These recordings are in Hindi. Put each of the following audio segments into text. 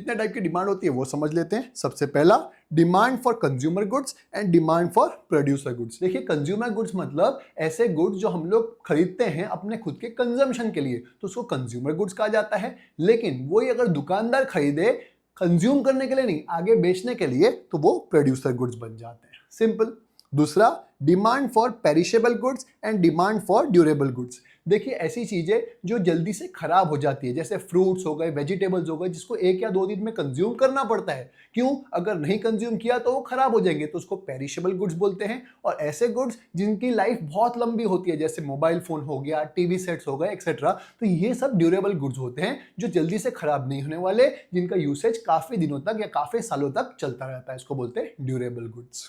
कितने टाइप की डिमांड होती है वो समझ लेते हैं। सबसे पहला, demand for consumer goods and demand for producer goods. देखिए, कंज्यूमर गुड्स मतलब ऐसे गुड्स जो हम लोग खरीदते हैं अपने खुद के कंजम्पशन के लिए, तो उसको कंज्यूमर गुड्स कहा जाता है। लेकिन वही अगर दुकानदार खरीदे कंज्यूम करने के लिए नहीं, आगे बेचने के लिए, तो वो प्रोड्यूसर गुड्स बन जाते हैं। सिंपल। दूसरा, demand for perishable goods and demand for durable goods. देखिए, ऐसी चीजें जो जल्दी से खराब हो जाती है, जैसे फ्रूट्स हो गए, वेजिटेबल्स हो गए, जिसको 1 या 2 दिन में कंज्यूम करना पड़ता है। क्यों? अगर नहीं कंज्यूम किया तो वो खराब हो जाएंगे, तो उसको पेरिशेबल गुड्स बोलते हैं। और ऐसे गुड्स जिनकी लाइफ बहुत लंबी होती है, जैसे मोबाइल फोन हो गया, टीवी सेट्स हो गए, एक्सेट्रा, तो ये सब ड्यूरेबल गुड्स होते हैं जो जल्दी से खराब नहीं होने वाले, जिनका यूसेज काफी दिनों तक या काफी सालों तक चलता रहता है, इसको बोलते हैं durable goods.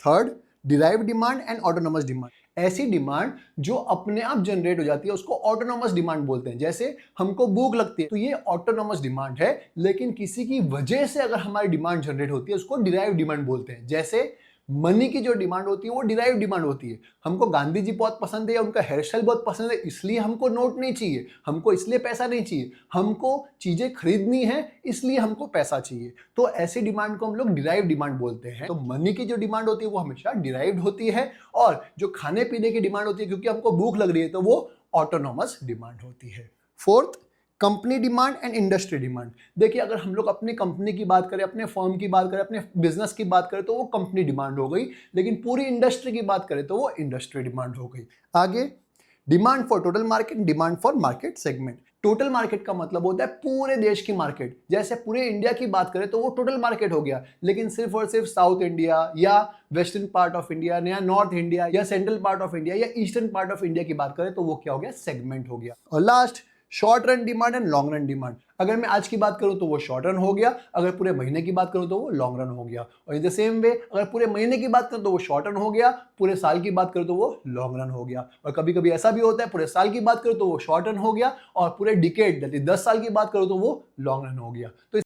Third, derive demand and autonomous demand. ऐसी डिमांड जो अपने आप जनरेट हो जाती है उसको ऑटोनोमस डिमांड बोलते हैं। जैसे हमको भूख लगती है तो ये ऑटोनोमस डिमांड है, लेकिन किसी की वजह से अगर हमारी डिमांड जनरेट होती है उसको डिराइव डिमांड बोलते हैं। जैसे मनी की जो डिमांड होती है वो डिराइव डिमांड होती है। हमको गांधी जी बहुत पसंद है या उनका हेयर स्टाइल बहुत पसंद है, इसलिए हमको नोट नहीं चाहिए, हमको इसलिए पैसा नहीं चाहिए, हमको चीजें खरीदनी है इसलिए हमको पैसा चाहिए। तो ऐसी डिमांड को हम लोग डिराइव डिमांड बोलते हैं। तो मनी की जो डिमांड होती है वो हमेशा डिराइव्ड होती है, और जो खाने पीने की डिमांड होती है क्योंकि हमको भूख लग रही है तो वो ऑटोनोमस डिमांड होती है। Fourth, company demand and industry demand. देखिए, अगर हम लोग अपनी कंपनी की बात करें, अपने फर्म की बात करें, अपने बिजनेस की बात करें तो वो कंपनी डिमांड हो गई, लेकिन पूरी इंडस्ट्री की बात करें तो वो इंडस्ट्री डिमांड हो गई। आगे, demand for total market, demand for market segment. Total market का मतलब होता है पूरे देश की मार्केट। जैसे पूरे इंडिया की बात करें तो वो टोटल मार्केट हो गया, लेकिन सिर्फ और सिर्फ साउथ इंडिया या वेस्टर्न पार्ट ऑफ इंडिया या नॉर्थ इंडिया या सेंट्रल पार्ट ऑफ इंडिया या ईस्टर्न पार्ट ऑफ इंडिया की बात करें तो वो क्या हो गया? सेगमेंट हो गया। और last, short run demand and long run demand. अगर मैं आज की बात करूं तो वो शॉर्ट रन हो गया, अगर पूरे महीने की बात करूं तो वो लॉन्ग रन हो गया। और इन द सेम वे, अगर पूरे महीने की बात करूं तो वो शॉर्ट रन हो गया, पूरे साल की बात करूं तो वो लॉन्ग रन हो गया। और कभी कभी ऐसा भी होता है पूरे साल की बात करूं तो वो शॉर्ट रन हो गया, और पूरे डिकेड 10 साल की बात करूं तो वो लॉन्ग रन हो गया। तो